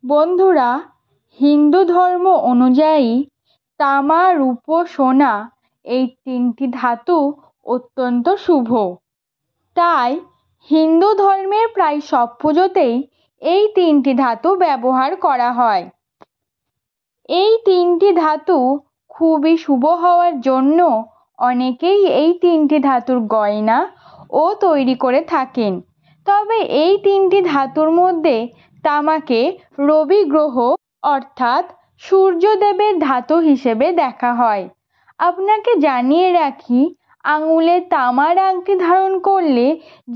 বন্ধুরা, হিন্দু ধর্ম অনুযায়ী তামা, রূপো, সোনা এই তিনটি ধাতু অত্যন্ত শুভ। তাই হিন্দু ধর্মের প্রায় সব পুজোতেই এই তিনটি ধাতু ব্যবহার করা হয়। এই তিনটি ধাতু খুবই শুভ হওয়ার জন্য অনেকেই এই তিনটি ধাতুর গয়না ও তৈরি করে থাকেন। তবে এই তিনটি ধাতুর মধ্যে তামাকে রবি গ্রহ অর্থাৎ সূর্যদেবের ধাতু হিসেবে দেখা হয়। আপনাকে জানিয়ে রাখি, আঙুলে তামার আংটি ধারণ করলে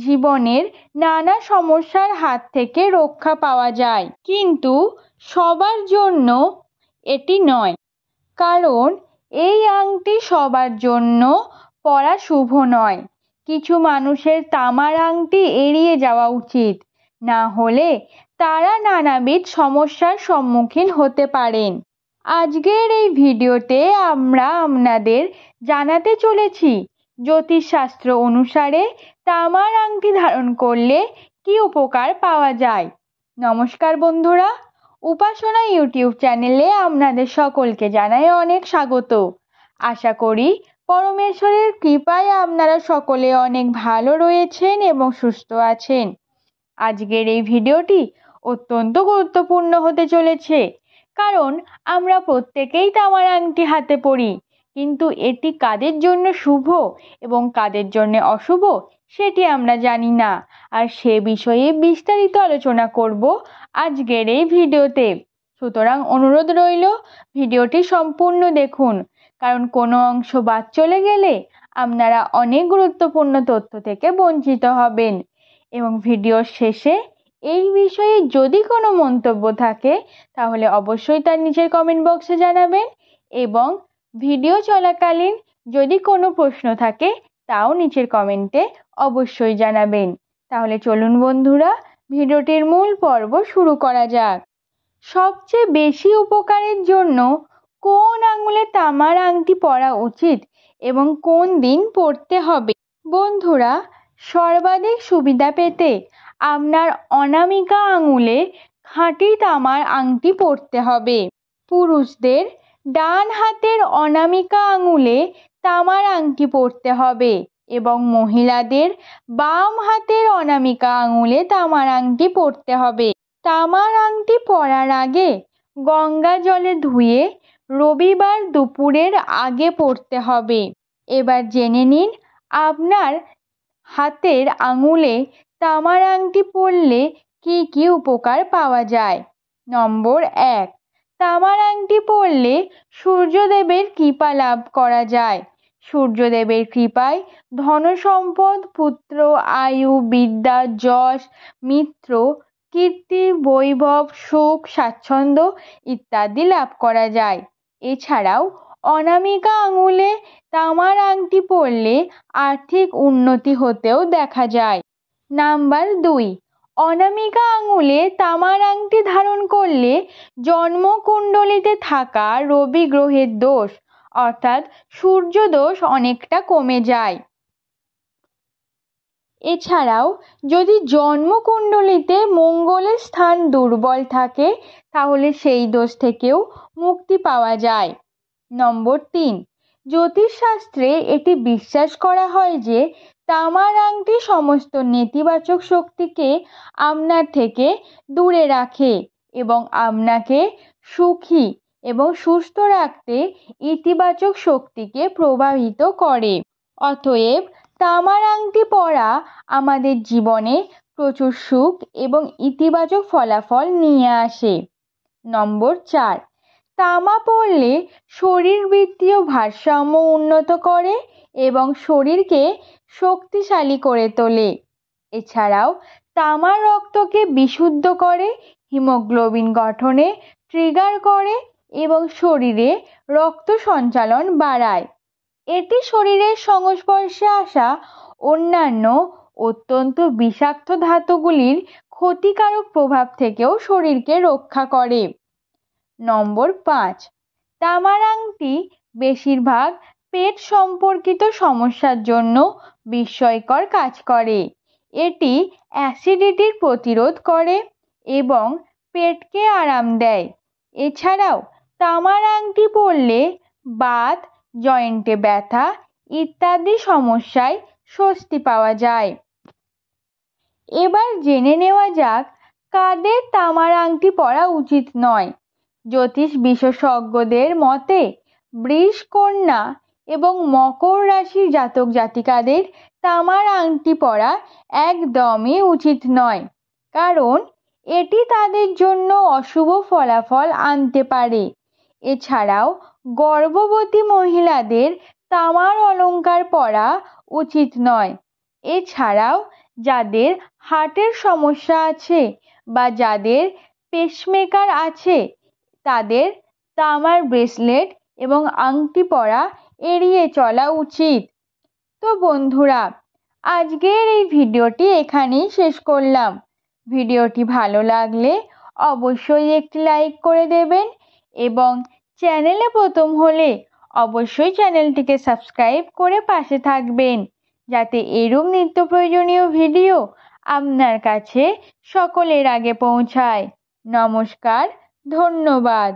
জীবনের নানা সমস্যার হাত থেকে রক্ষা পাওয়া যায়, কিন্তু সবার জন্য এটি নয়, কারণ এই আংটি সবার জন্য পরা শুভ নয়। কিছু মানুষের তামার আংটি এড়িয়ে যাওয়া উচিত, না হলে তারা নানাবিধ সমস্যার সম্মুখীন হতে পারেন। আজকের এই ভিডিওতে আমরা আপনাদের জানাতে চলেছি জ্যোতিষশাস্ত্র অনুসারে তামার আংটি ধারণ করলে কি উপকার পাওয়া যায়। নমস্কার বন্ধুরা, উপাসনা ইউটিউব চ্যানেলে আপনাদের সকলকে জানাই অনেক স্বাগত। আশা করি পরমেশ্বরের কৃপায় আপনারা সকলে অনেক ভালো রয়েছেন এবং সুস্থ আছেন। আজকের এই ভিডিওটি অত্যন্ত গুরুত্বপূর্ণ হতে চলেছে, কারণ আমরা প্রত্যেকেই তামার আংটি হাতে পরি, কিন্তু এটি কাদের জন্য শুভ এবং কাদের জন্য অশুভ সেটি আমরা জানি না। আর সে বিষয়ে বিস্তারিত আলোচনা করব আজকের এই ভিডিওতে। সুতরাং অনুরোধ রইল, ভিডিওটি সম্পূর্ণ দেখুন, কারণ কোনো অংশ বাদ চলে গেলে আপনারা অনেক গুরুত্বপূর্ণ তথ্য থেকে বঞ্চিত হবেন। এবং ভিডিওর শেষে এই বিষয়ে যদি কোনো মন্তব্য থাকে তাহলে অবশ্যই তার নিচের কমেন্ট বক্সে জানাবেন, এবং ভিডিও চলাকালীন যদি কোনো প্রশ্ন থাকে তাও নিচের কমেন্টে অবশ্যই জানাবেন। তাহলে চলুন বন্ধুরা, ভিডিওটির মূল পর্ব শুরু করা যাক। সবচেয়ে বেশি উপকারের জন্য কোন আঙুলে তামার আংটি পরা উচিত এবং কোন দিন পরতে হবে? বন্ধুরা, সর্বাধিক সুবিধা পেতে আপনার অনামিকা আঙুলে খাঁটি তামার আংটি পরতে হবে। পুরুষদের ডান হাতের অনামিকা আঙুলে তামার আংটি পরতে হবে এবং মহিলাদের বাম হাতের অনামিকা আঙুলে তামার আংটি পরতে হবে। তামার আংটি পরার আগে গঙ্গা জলে ধুয়ে রবিবার দুপুরের আগে পরতে হবে। এবার জেনে নিন আপনার হাতের আঙুলে তামার আংটি পরলে কি কি উপকার পাওয়া যায়। নম্বর 1, তামার আংটি পরলে সূর্যদেবের কৃপা লাভ করা যায়। সূর্যদেবের কৃপায় ধনসম্পদ, পুত্র, আয়ু, বিদ্যা, যশ, মিত্র, কীর্তি, বৈভব, সুখ, স্বাচ্ছন্দ্য ইত্যাদি লাভ করা যায়। এছাড়াও অনামিকা আঙুলে তামার আংটি পরলে আর্থিক উন্নতি হতেও দেখা যায়। নাম্বার 2, অনামিকা আঙুলে তামার আংটি ধারণ করলে জন্মকুণ্ডলিতে থাকা রবি গ্রহের দোষ অর্থাৎ সূর্য দোষ অনেকটা কমে যায়। এছাড়াও যদি জন্মকুণ্ডলিতে মঙ্গলের স্থান দুর্বল থাকে তাহলে সেই দোষ থেকেও মুক্তি পাওয়া যায়। নম্বর 3, জ্যোতিষশাস্ত্রে এটি বিশ্বাস করা হয় যে তামার আংটি সমস্ত নেতিবাচক শক্তিকে আপনার থেকে দূরে রাখে এবং আপনাকে সুখী এবং সুস্থ রাখতে ইতিবাচক শক্তিকে প্রভাবিত করে। অতএব তামার আংটি পরা আমাদের জীবনে প্রচুর সুখ এবং ইতিবাচক ফলাফল নিয়ে আসে। নম্বর 4, তামা পরলে শরীরবৃত্তীয় ভারসাম্য উন্নত করে এবং শরীরকে শক্তিশালী করে তোলে। এছাড়াও তামা রক্তকে বিশুদ্ধ করে, হিমোগ্লোবিন গঠনে ট্রিগার করে এবং শরীরে রক্ত সঞ্চালন বাড়ায়। এটি শরীরের সংস্পর্শে আসা অন্যান্য অত্যন্ত বিষাক্ত ধাতুগুলির ক্ষতিকারক প্রভাব থেকেও শরীরকে রক্ষা করে। নম্বর 5, তামার আংটি বেশিরভাগ পেট সম্পর্কিত সমস্যার জন্য বিস্ময়কর কাজ করে। এটি অ্যাসিডিটির প্রতিরোধ করে এবং পেটকে আরাম দেয়। এছাড়াও তামার আংটি পরলে বাত, জয়েন্টে ব্যথা ইত্যাদি সমস্যায় স্বস্তি পাওয়া যায়। এবার জেনে নেওয়া যাক কাদের তামার আংটি পরা উচিত নয়। জ্যোতিষ বিশেষজ্ঞদের মতে বৃষ, কন্যা এবং মকর রাশির জাতক জাতিকাদের তামার আংটি পরা একদমই উচিত নয়, কারণ এটি তাদের জন্য অশুভ ফলাফল আনতে পারে। এছাড়াও গর্ভবতী মহিলাদের তামার অলংকার পরা উচিত নয়। এছাড়াও যাদের হার্টের সমস্যা আছে বা যাদের পেসমেকার আছে তাদের তামার ব্রেসলেট এবং আংটি পরা এড়িয়ে চলা উচিত। তো বন্ধুরা, আজকের এই ভিডিওটি এখানেই শেষ করলাম। ভিডিওটি ভালো লাগলে অবশ্যই একটি লাইক করে দেবেন এবং চ্যানেলে প্রথম হলে অবশ্যই চ্যানেলটিকে সাবস্ক্রাইব করে পাশে থাকবেন, যাতে এরূপ নিত্য প্রয়োজনীয় ভিডিও আপনার কাছে সকলের আগে পৌঁছায়। নমস্কার, ধন্যবাদ।